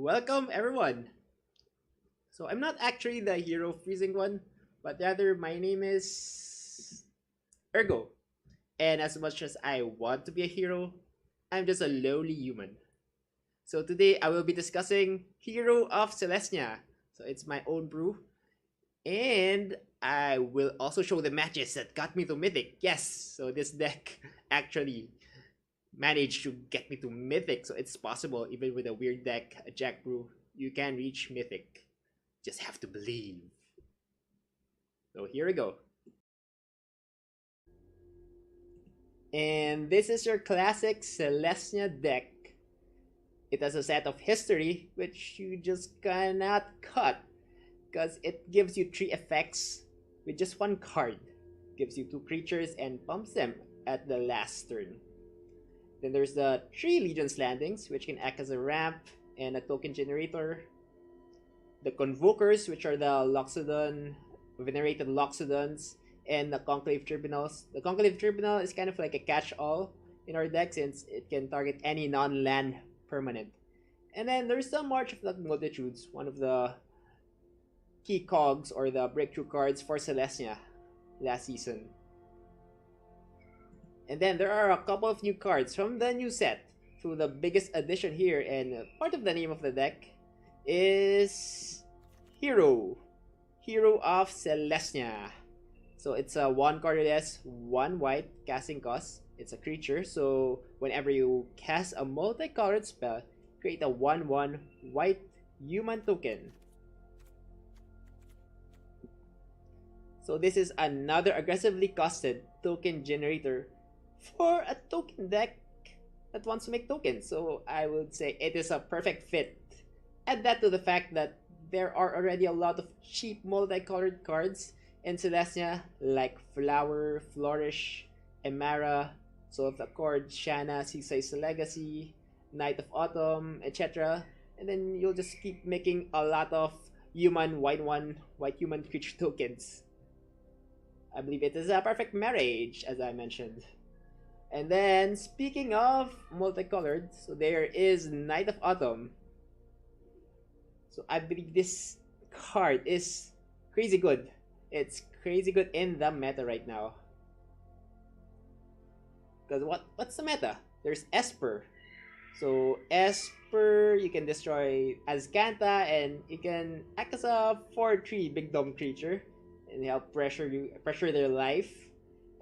Welcome everyone. So I'm not actually the hero freezing one, but rather my name is Ergo. And as much as I want to be a hero, I'm just a lowly human. So today I will be discussing Hero of Selesnya. So it's my own brew. And I will also show the matches that got me to Mythic. Yes, so this deck actually managed to get me to Mythic. So it's possible, even with a weird deck, a Jack Brew, you can reach Mythic. Just have to believe. So here we go. And this is your classic Selesnya deck. It has a set of history, which you just cannot cut, because it gives you 3 effects with just 1 card. Gives you 2 creatures and pumps them at the last turn. Then there's the 3 Legion's Landings, which can act as a ramp and a token generator. The Convokers, which are the Loxodon, venerated Loxodons, and the Conclave Tribunals. The Conclave Tribunal is kind of like a catch-all in our deck since it can target any non-land permanent. And then there's the March of the Multitudes, one of the key cogs or the breakthrough cards for Selesnya last season. And then there are a couple of new cards from the new set. So the biggest addition here, and part of the name of the deck, is Hero of Selesnya. So it's a 1 colorless, 1 white casting cost. It's a creature, so whenever you cast a multicolored spell, create a 1/1 white human token. So this is another aggressively costed token generator for a token deck that wants to make tokens. So I would say it is a perfect fit. Add that to the fact that there are already a lot of cheap multicolored cards in Selesnya like Flower, Flourish, Emara, Soul of the Accord, Shanna, Seaside's Legacy, Night of Autumn, etc. And then you'll just keep making a lot of human white human creature tokens. I believe it is a perfect marriage, as I mentioned. And then, speaking of multicolored, so there is Night of Autumn. So I believe this card is crazy good. It's crazy good in the meta right now. Because what's the meta? There's Esper. So Esper, you can destroy Azcanta, and you can act as a 4/3 big dumb creature and help pressure their life.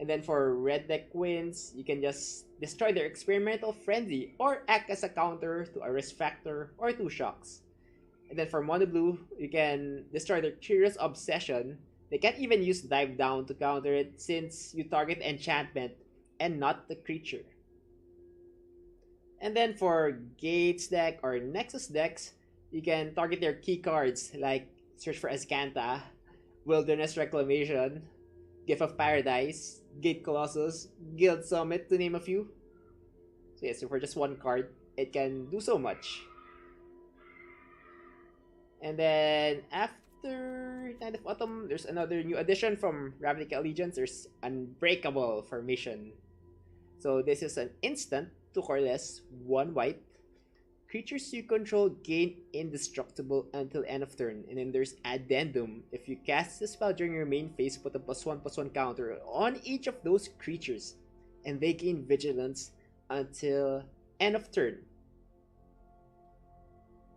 And then for red deck wins, you can just destroy their experimental frenzy or act as a counter to a risk factor or 2 shocks. And then for mono blue, you can destroy their curious obsession. They can't even use dive down to counter it since you target enchantment and not the creature. And then for Gates deck or Nexus decks, you can target their key cards like Search for Azcanta, Wilderness Reclamation, Gift of Paradise, Gate Colossus, Guild Summit, to name a few. So yes, so for just 1 card, it can do so much. And then after Night of Autumn, there's another new addition from Ravnica Allegiance. There's Unbreakable Formation. So this is an instant, 2 colorless, 1 white. Creatures you control gain indestructible until end of turn. And then there's Addendum. If you cast the spell during your main phase, put a +1/+1 counter on each of those creatures. And they gain vigilance until end of turn.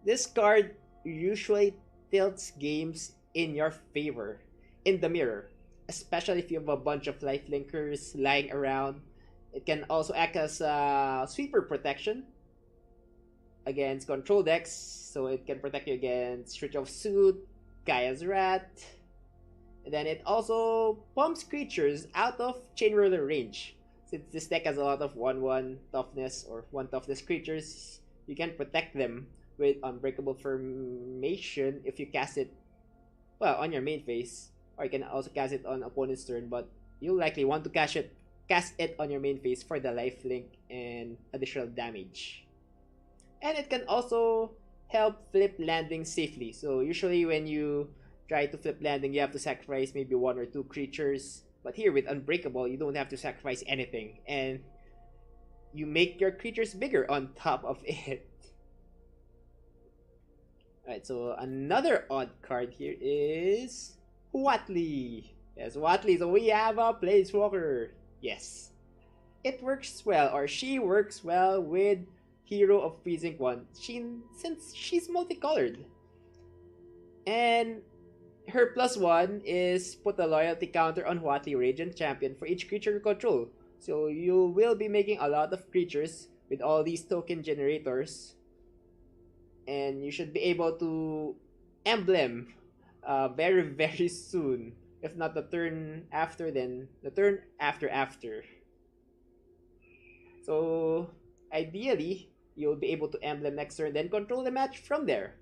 This card usually tilts games in your favor in the mirror, especially if you have a bunch of lifelinkers lying around. It can also act as a sweeper protection against control decks, so it can protect you against Switch of Suit, Gaea's Rat. And then it also pumps creatures out of Chain Roller range. Since this deck has a lot of 1/1 toughness or 1 toughness creatures, you can protect them with Unbreakable Formation if you cast it, well, on your main phase. Or you can also cast it on opponent's turn, but you'll likely want to cast it on your main phase for the lifelink and additional damage. And it can also help flip landing safely. So usually when you try to flip landing, you have to sacrifice maybe 1 or 2 creatures. But here with Unbreakable, you don't have to sacrifice anything. And you make your creatures bigger on top of it. Alright, so another odd card here is Huatli. Yes, Huatli. So we have a Planeswalker. Yes. It works well, or she works well with Hero of Freezing One. Since she's multicolored. And her +1 is put a loyalty counter on Huatli Radiant Champion for each creature you control. So you will be making a lot of creatures with all these token generators. And you should be able to emblem very, very soon. If not the turn after, then the turn after. So ideally, you'll be able to emblem next turn, then control the match from there.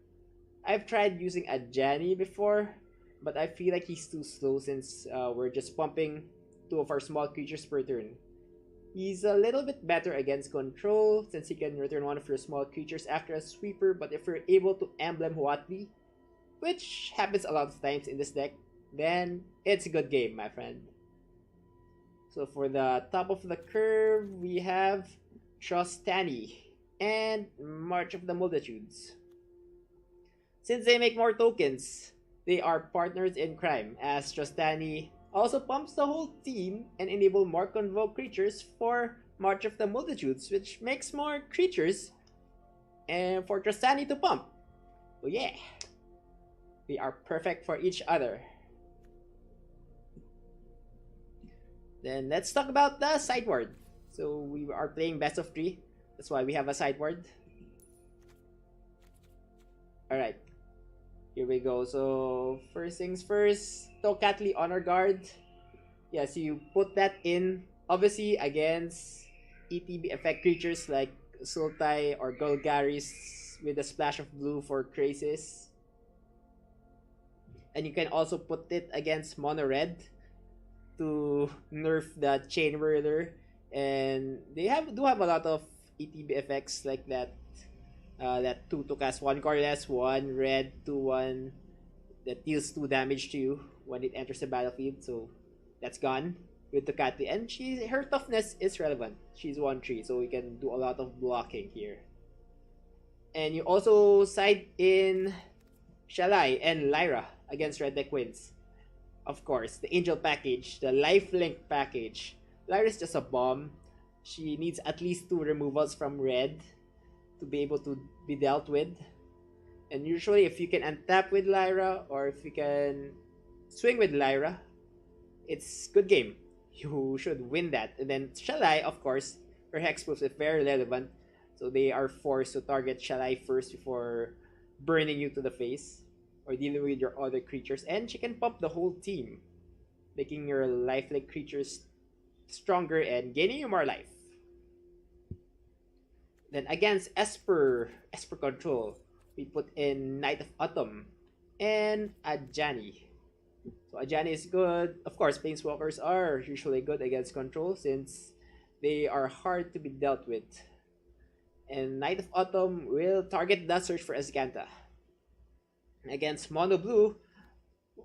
I've tried using a Janny before, but I feel like he's too slow since we're just pumping 2 of our small creatures per turn. He's a little bit better against control since he can return 1 of your small creatures after a sweeper, but if you're able to emblem Huatli, which happens a lot of times in this deck, then it's a good game, my friend. So for the top of the curve, we have Trostani and March of the Multitudes. Since they make more tokens, they are partners in crime, as Trostani also pumps the whole team and enable more convoke creatures for March of the Multitudes, which makes more creatures and for Trostani to pump. Oh yeah, we are perfect for each other. Then let's talk about the sideboard. So we are playing best of 3. That's why we have a sideboard. Alright. Here we go. So first things first, Huatli Honor Guard. Yeah, so you put that in obviously against ETB effect creatures like Sultai or Golgaris with a splash of blue for Krasis. And you can also put it against Mono Red to nerf the Chain Whirler. And they do have a lot of ETB effects like that. That 2 to cast 1 card 1 red 2/1 that deals 2 damage to you when it enters the battlefield. So that's gone with Huatli, and her toughness is relevant. She's 1/3, so we can do a lot of blocking here. And you also side in Shalai and Lyra against Red Deck wins. Of course, the Angel package, the Lifelink package. Lyra's just a bomb. She needs at least 2 removals from red to be able to be dealt with. And usually if you can untap with Lyra or if you can swing with Lyra, it's good game. You should win that. And then Shalai, of course, her hexproof is very relevant. So they are forced to target Shalai first before burning you to the face or dealing with your other creatures. And she can pump the whole team, making your lifelink creatures stronger and gaining you more life. Then against Esper control, we put in Knight of Autumn and Ajani. So Ajani is good. Of course, Planeswalkers are usually good against control since they are hard to be dealt with. And Knight of Autumn will target the search for Azcanta. Against Mono Blue,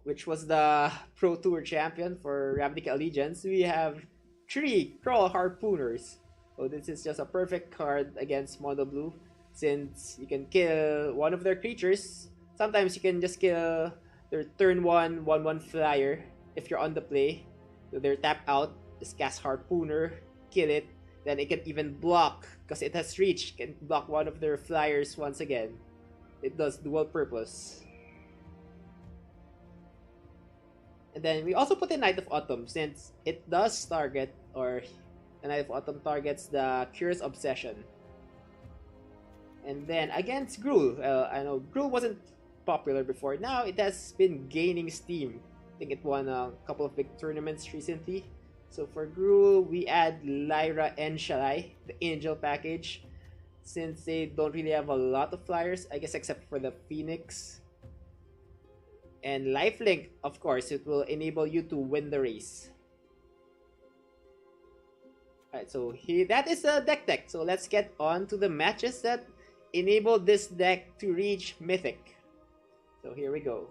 which was the Pro Tour champion for Ravnica Allegiance, we have 3 Crawl Harpooners. So this is just a perfect card against Mono Blue since you can kill one of their creatures. Sometimes you can just kill their turn 1/1 flyer if you're on the play. So they're tapped out, just cast Harpooner, kill it. Then it can even block because it has reach. It can block one of their flyers once again. It does dual purpose. And then we also put in Knight of Autumn since it does target, or the Knight of Autumn targets the Curious Obsession. And then against Gruul, I know Gruul wasn't popular before. Now it has been gaining steam. I think it won a couple of big tournaments recently. So for Gruul, we add Lyra and Shalai, the Angel package, since they don't really have a lot of flyers, I guess, except for the Phoenix. And Lifelink, of course, it will enable you to win the race. Alright, so here, that is the deck. So let's get on to the matches that enable this deck to reach Mythic. So here we go.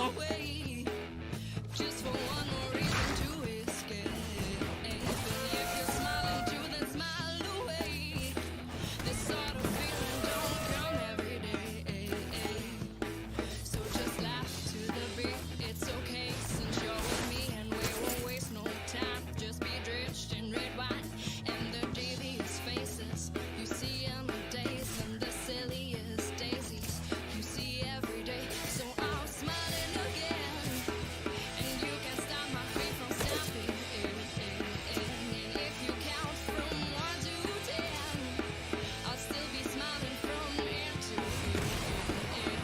away. Just for one more reason to escape. And if you're smiling too, then smile away. This sort of feeling don't come every day. So just laugh to the beat. It's okay since you're with me, and we won't waste no time. Just be drenched in red wine and the devious faces you see in the days and the silliest daisies you see every day. So I'm smiling again, and you can't stop my feet from stamping. And if you count from 1 to 10, I'll still be smiling from ear to ear.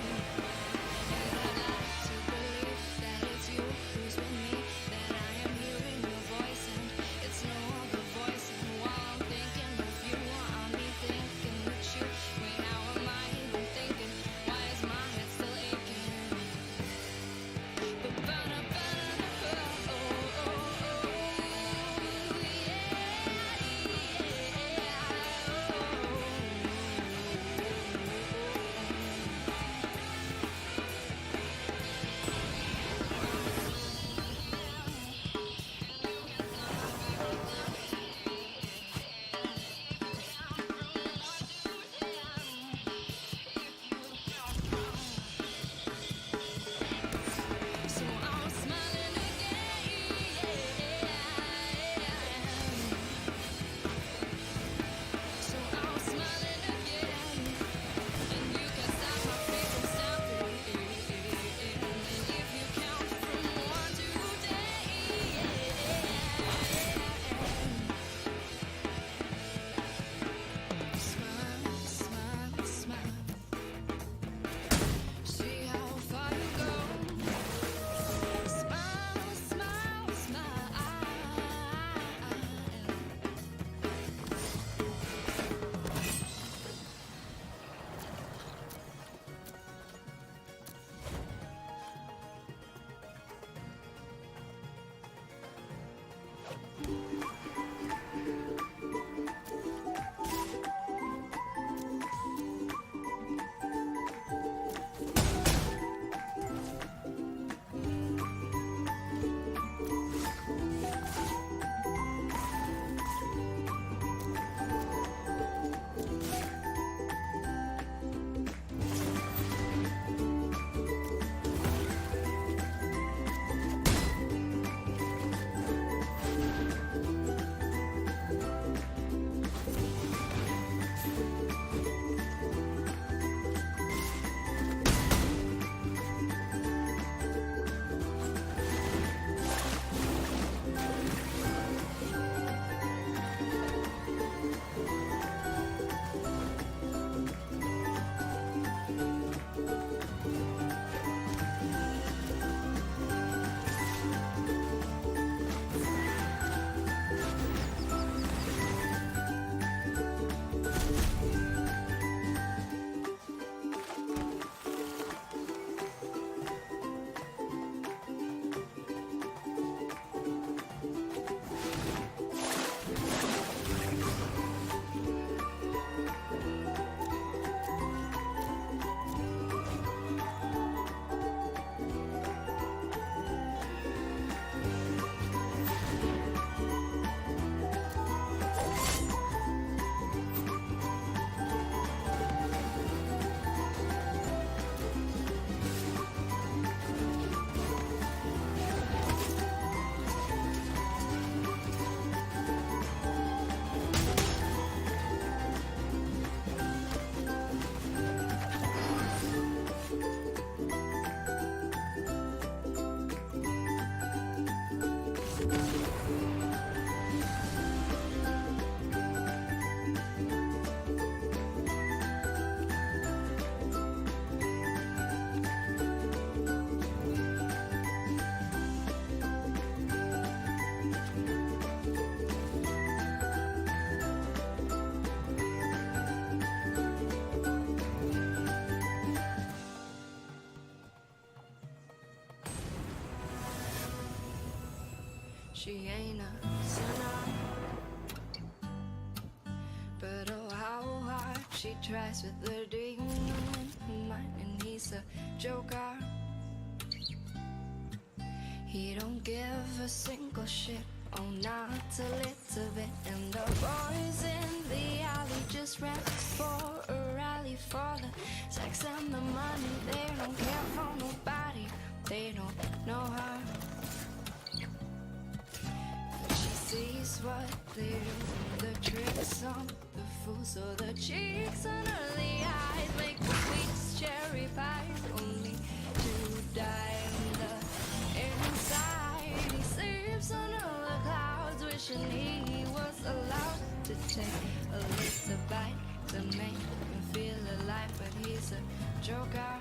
And I'd like to believe that it's you who's with me, that I am hearing your voice, and it's no other voice. And while I'm thinking of you, I'm me thinking with you. Wait, how am I even thinking? Why is my head still aching? So I'm smiling again. So I'm smiling again, and you can stop my feet from stopping. And if you count from 1 to 10, smile, smile, smile. See how far you go. Smile, smile, smile. She ain't a sinner, but oh how hard she tries with the demon in her mind, and he's a joker. He don't give a single shit, oh not a little bit. And the boys in the alley just rap for a rally for the sex and the money. They don't care for nobody, they don't know her. But she sees what they do, the tricks on the fool. So the cheeks on early eyes make the sweetest cherry pies, only to die on the inside. He sleeps under the clouds, wishing he was allowed to take a little bite to make him feel alive. But he's a joker.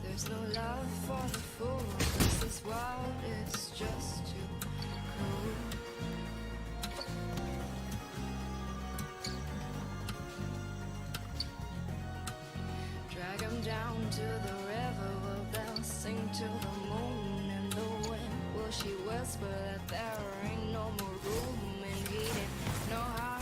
There's no love for the fool, 'cause this world is just too cruel. Drag him down to the river, well they'll sing to the moon and the wind. Will she whisper that there ain't no more room, and he didn't know her.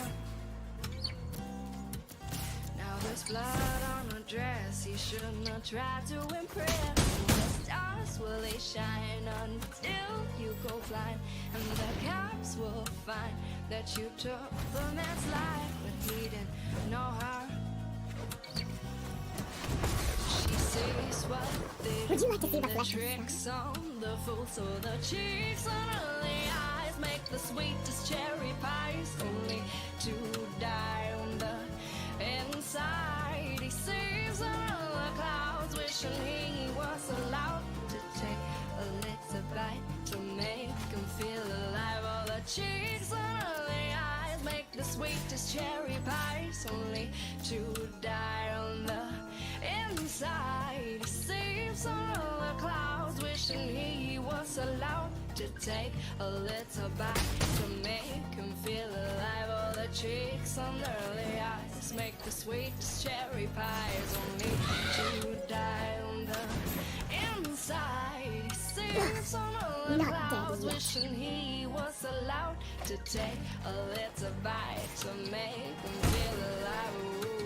Now there's blood on her dress, he shouldn't have tried to impress. The stars, will they shine until you go blind, and the cops will find that you took the man's life, but he didn't know her. She sees what they Would you like to do, see the the flesh? tricks on the fool. So the cheeks on early eyes make the sweetest cherry pies, only to die on the inside. He sees under the clouds, wishing he was allowed to take a little bite to make him feel alive. All the cheeks on early eyes make the sweetest cherry pies, only to die on the inside. He sees under the clouds, wishing he was allowed to take a little bite to make him feel alive. All the cheeks on the early eyes make the sweetest cherry pies, only to die on the inside. He sees under the Not clouds, dead yet. wishing he was allowed to take a little bite to make him feel alive. Ooh.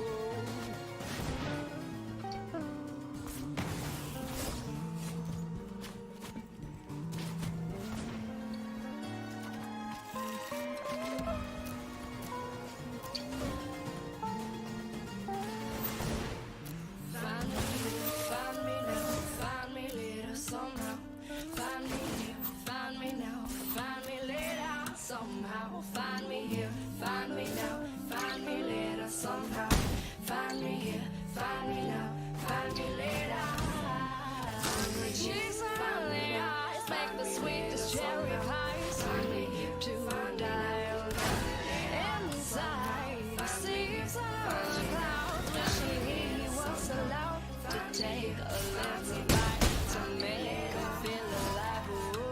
Find me now, find me later somehow. Find me here, find me now, find me later somehow. Find me here, find me now, find me later somehow. Find me here, find me now, find me later. Cheeks on the eyes make the sweetest cherry pies, only to die on the inside. He sees on the clouds, wishing he was allowed to take a little bite to make him feel alive. Ooh.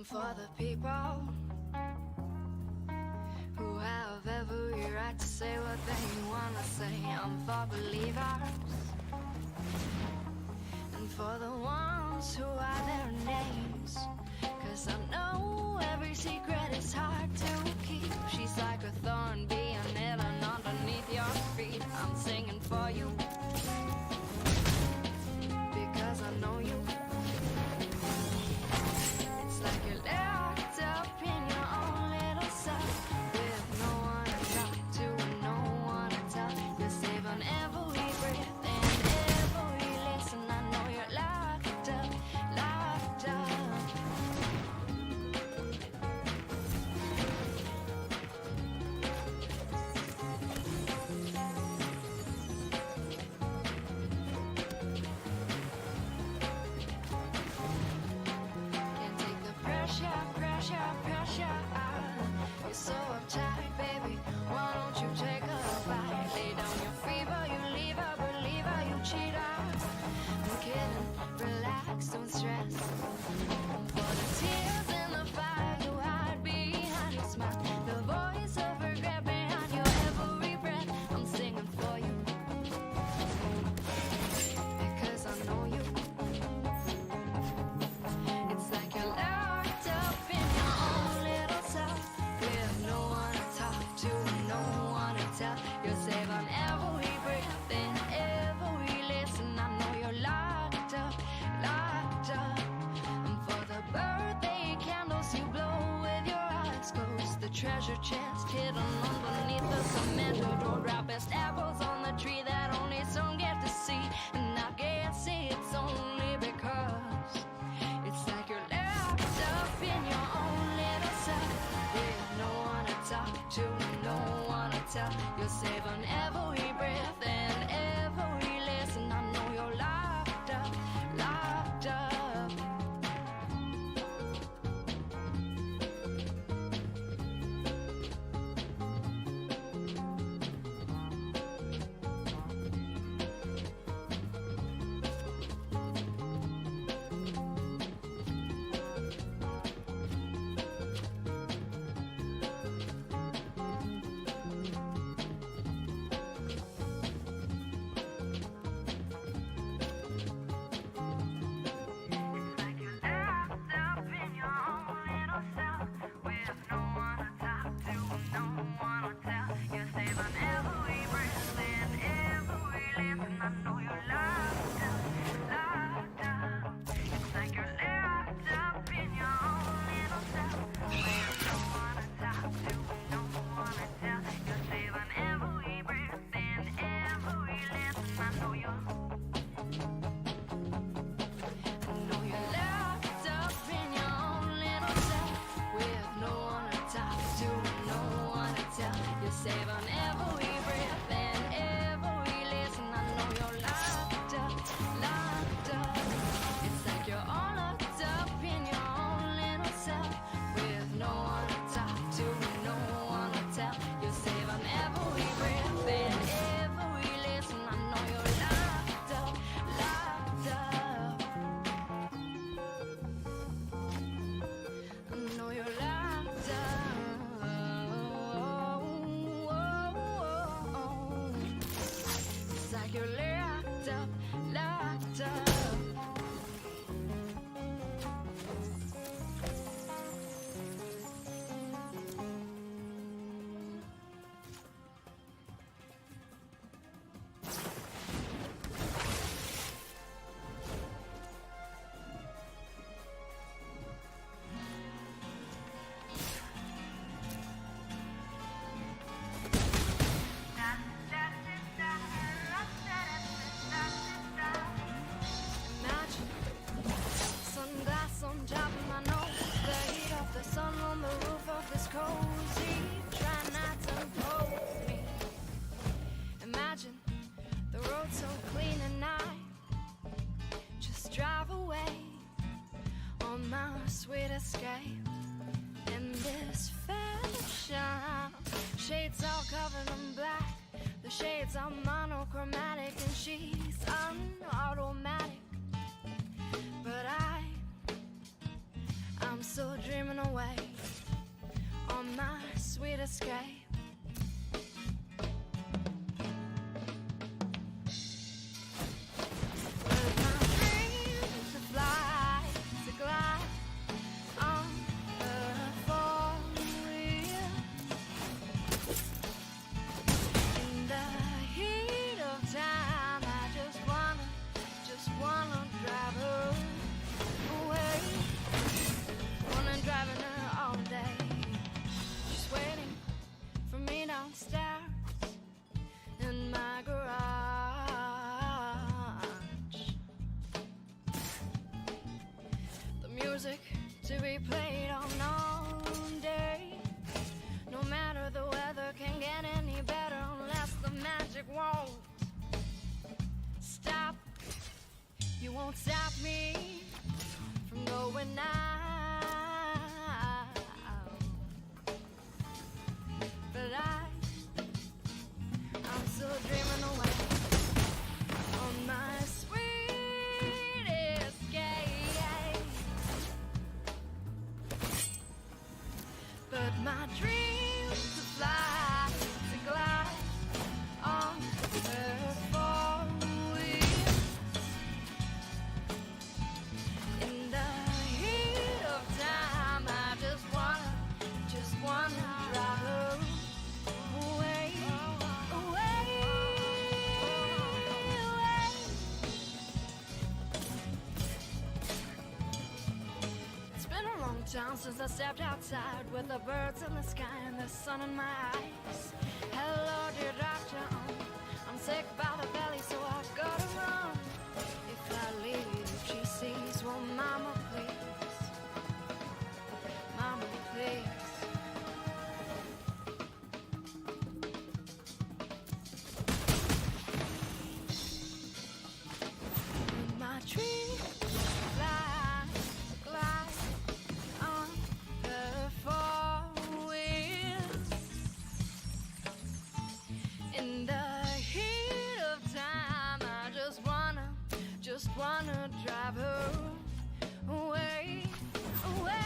For the people who have every right to say what they wanna say, I'm for believers, and for the ones who are their names, 'cause I know every secret is hard to keep. She's like a thorn being hidden underneath your feet. I'm singing for you because I know you. It's like you're locked up in your own little self, with no one to talk to and no one to tell. You're saving every breath and every listen. I know you're locked up, locked up. Can't take the pressure, pressure, pressure out. You're so uptight, baby. Why don't you take a bite? Lay down your fever, you leave her, believer, you cheat her. I'm kidding, relax, don't stress. For the tears and the fire you hide behind your smile, the voice of regret behind your every breath. I'm singing for you because I know you. It's like you're locked up in your own little self, with no one to talk to, no one to tell. You're saving every breath and every listen. I know you're locked up, locked up. And for the birthday candles you blow with your eyes closed, the treasure chest hidden underneath the cement, or raw-best apples on the tree that only some get to see. And I guess it's only because it's like you're locked up in your own little self, with no one to talk to, no one to tell. You're saving every breath and every listen. I know you're locked up, locked up. Saving every breath and every listen. I know you're locked up, locked up. It's like you're all locked up in your own little self, with no one to talk to, no one to tell. You're saving every breath and every listen. I know you're locked up, locked up. I know you're locked up. It's like you're locked up, locked up. Imagine sunglass on top of my nose, the heat of the sun on the roof of this cozy. Try not to impose me. Imagine the road so clean and I just drive away on my sweet escape. In this fashion, shades all covered in black. The shades are monochromatic and she's unautomatic. But I'm still dreaming away on my sweet escape. With my dreams to fly, to glide on the four-wheel. In the heat of time, I just wanna drive her away. Wanna driving her all day. She's waiting for me downstairs in my garage. The music to be played all day. No matter the weather can get any better unless the magic won't stop. You won't stop me from going out. But I'm still dreaming away on my sweet escape. But my dreams to fly, to glide on her four wheels. In the heat of time, I just wanna drive her away, away, away. It's been a long time since I stepped outside with the birds in the sky and the sun in my eyes. Hello, dear doctor, I'm sick by the belly, so I've gotta run. If I leave, she sees, well, mama, please, mama, please. My dreams fly, glide on the four wheels. In the heat of time, I just wanna drive her away, away,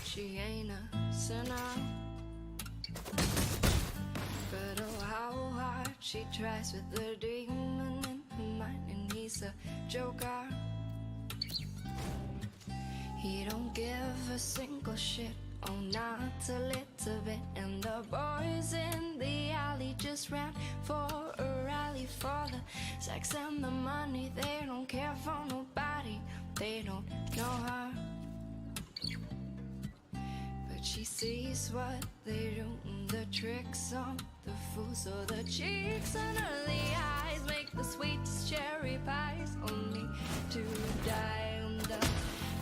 She ain't a sinner, but oh how hard she tries with the demon in her mind, and he's a joker. He don't give a single shit, oh not a little bit. And the boys in the alley just ran for a rally for the sex and the money. They don't care for nobody, they don't know her. But she sees what they do, the tricks on the fool. So the cheeks and early eyes make the sweetest cherry pies, only to die on the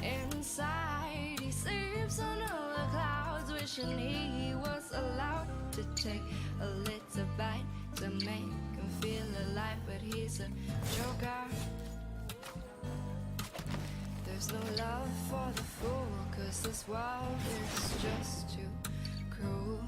inside. He sleeps under the clouds, wishing he was allowed to take a little bite to make him feel alive. But he's a joker. There's no love for the fool, 'cause this world is just too cruel.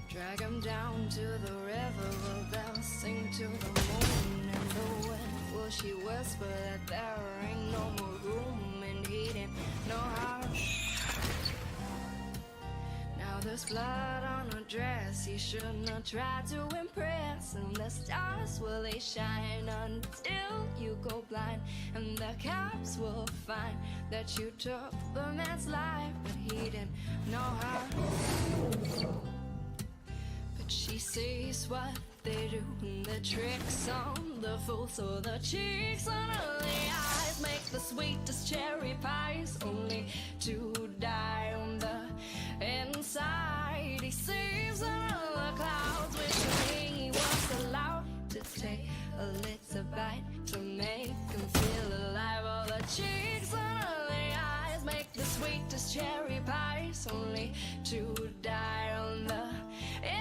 Drag him down to the river, well they'll sing to the moon. And the wind, will she whisper that there ain't no more room? And he didn't know how. Now there's blood on her dress, he shouldn't have tried to impress. And the stars, well they shine until you go blind. And the cops will find that you took the man's life, but he didn't know how. But she sees what They do the tricks on the fool, so the cheeks under the eyes make the sweetest cherry pies, only to die on the inside. He sees under the clouds, wishing he was allowed to take a little bite to make him feel alive. All the cheeks under the eyes make the sweetest cherry pies, only to die on the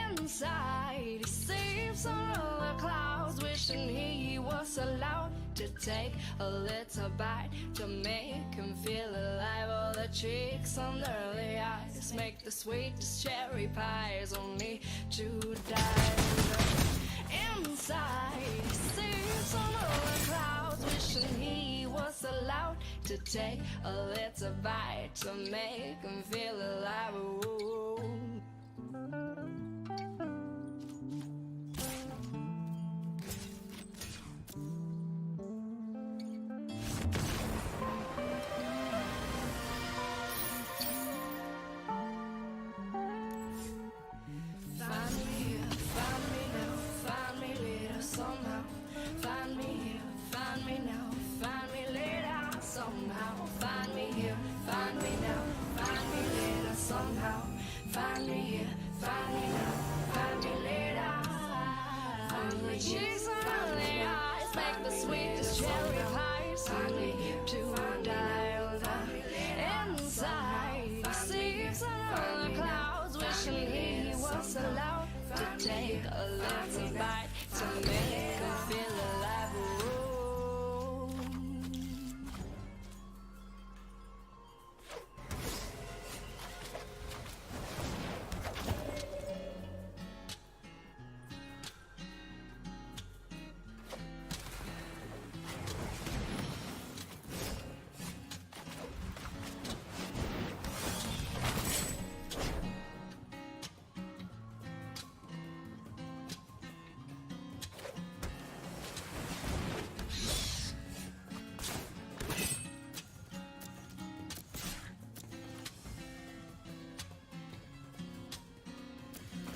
inside. He sees under the clouds, wishing he was allowed to take a little bite to make him feel alive. All the cheeks under the eyes make the sweetest cherry pies, only to die on the inside. He sees under the clouds, wishing he was allowed to take a little bite to make him feel alive. Ooh. Find me here, find me now, find me later somehow. Find me here, find me now, find me later somehow. Find me here, find me now, find me later somehow. Find me here, find me now, find me later. Find me cheeks on the eyes, make the sweetest cherry pies, only to die on the inside. He sees under the clouds, wishing he was allowed to take a little bite to make him feel alive. Ooh.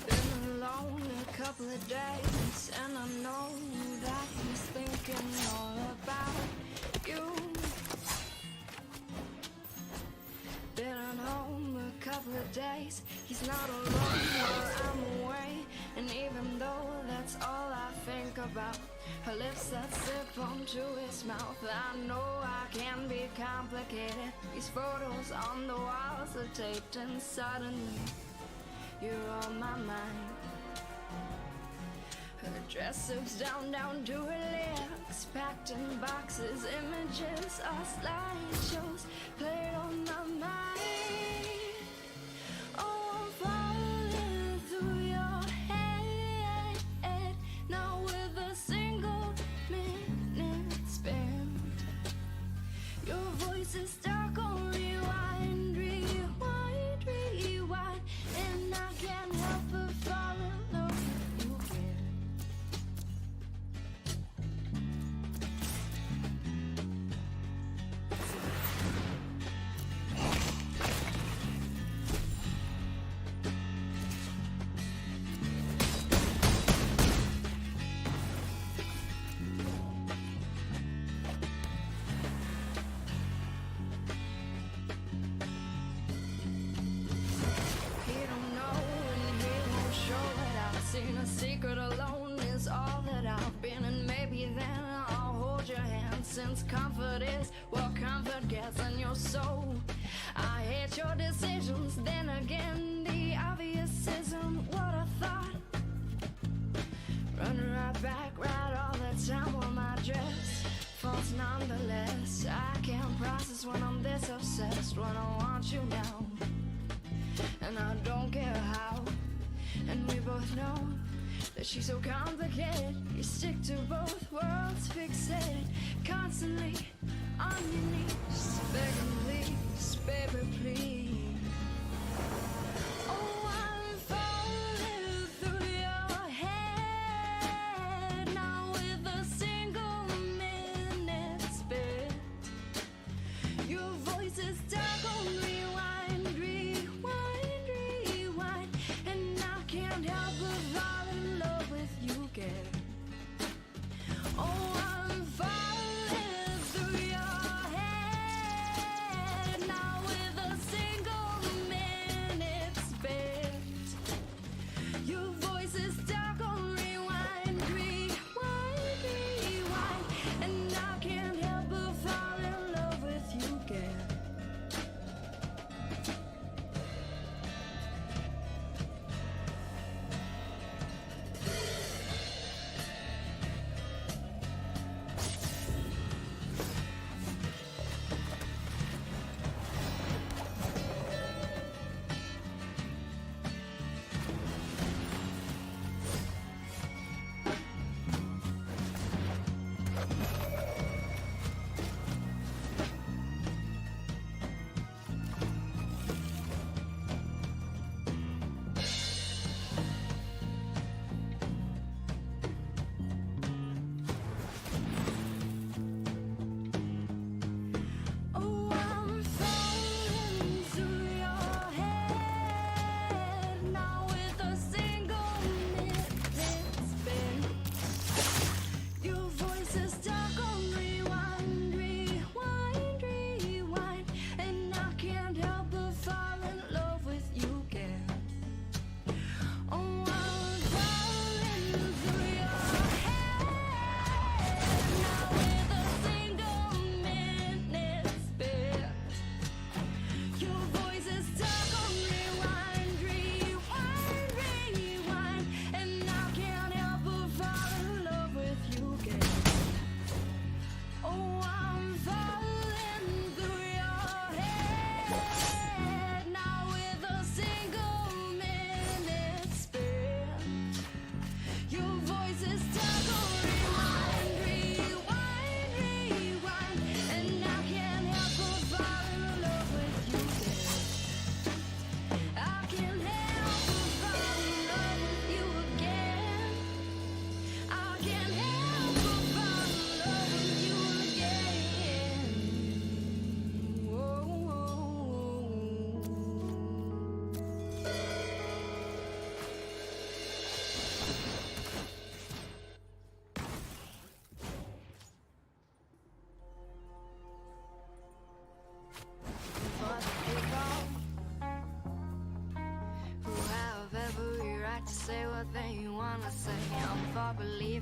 Been alone a couple of days, and I know that he's thinking all about you. Been at home a couple of days, he's not alone while I'm away. And even though that's all I think about, her lips that slip onto his mouth, I know I can be complicated. These photos on the walls are taped, and suddenly you're on my mind. Her dress slips down to her legs, packed in boxes, images or slideshows played on my mind. Oh, I'm falling through your head, now with a single minute spent. Your voice is stuck on rewind, rewind, rewind, and I can't help but fall in love with you again. He don't know and he won't show it. I've seen a secret alone is all that I've been, and maybe then I'll hold your hand, since comfort is what comfort gets in your soul. I hate your decisions, then again the obvious isn't what I thought. Run right back right all the time while my dress falls nonetheless. I can't process when I'm this obsessed, when I want you now, and I don't care how. And we both know that she's so complicated. You stick to both worlds, fixated, constantly on your knees, begging please, baby please. Oh, I'm falling through your head, now with a single minute spent. Your voice is stuck on rewind, rewind, rewind, and I can't help but fall in love with you again.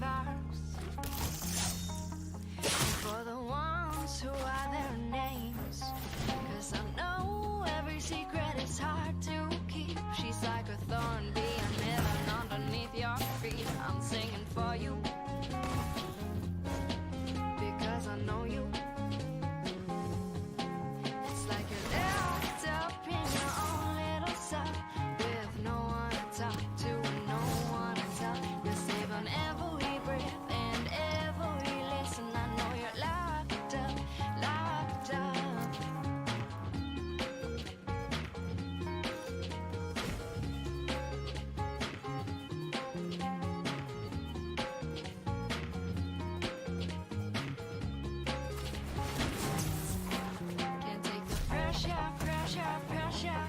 ours. And for the ones who are their names, 'cause I know every secret is hard to keep. She's like a thorn being hidden underneath your feet. I'm singing for you, because I know you. It's like you're locked up in your own little cell, with no one to talk to and no one to tell. You're saving every breath and every listen. I know you're locked up, locked up. Can't take the pressure, pressure, pressure.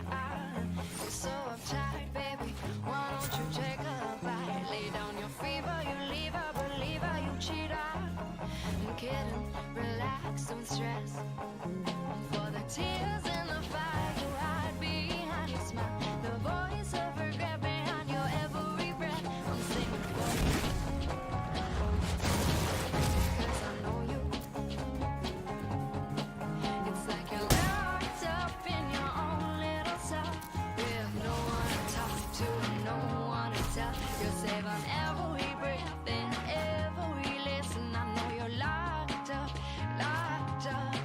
You're so uptight, baby. Why don't you take a bite? Lay down your fever, you leave her, believer, you cheat her. I'm kidding, relax, don't stress. For the tears and the fire you hide behind your smile, the voice of regret behind your every breath. I'm singing for you, 'cause I know you. It's like you're locked up in your own little cell, with no one to talk to and no one to tell. You're saving every breath and every listen. I know you're locked up, locked up.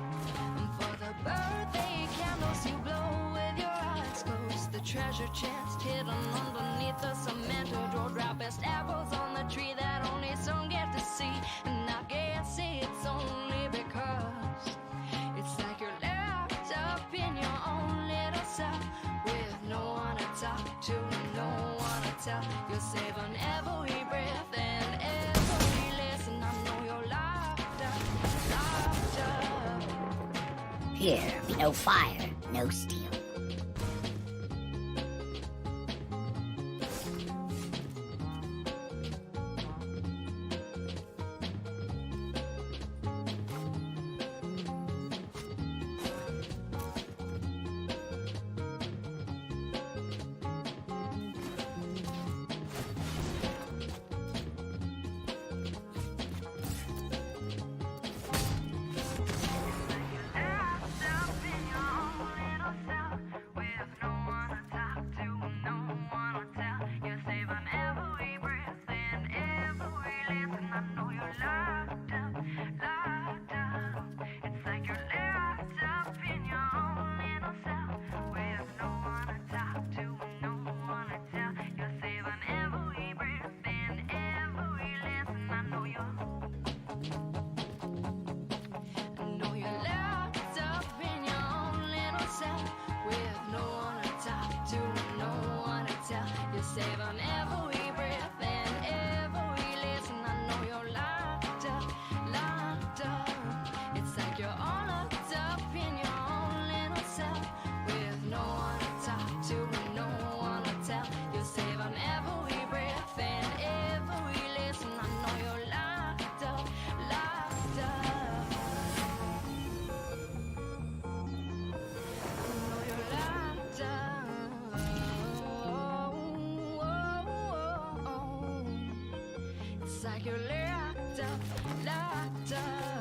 And for the birthday candles you blow with your eyes closed, the treasure chest hidden underneath the cement, or drop-best apples on the tree that only some get to see. And I guess it's only because it's like you're locked up in your own little cell, with no one to talk to and no one to tell. You're saving every breath and every listen. I know you're locked up, locked up. Here be no fire, no steel. Locked up in your own little cell, with no one to talk to and no one to tell. You're saving every breath and every listen. I know you're locked up, locked up. It's like you're locked up in your own little cell, with no one to talk to and no one to tell. You're saving every breath and every listen. I know you're locked up in your own little cell, with no one to talk to and no one to tell. You're saving every breath and every listen. I know you're locked up, locked up. It's like you're all locked up in your own little cell, with no one to talk to and no one to tell. You're saving every breath and every listen. I know you're locked up, locked up. I know you're locked up. It's like you're locked up, locked up.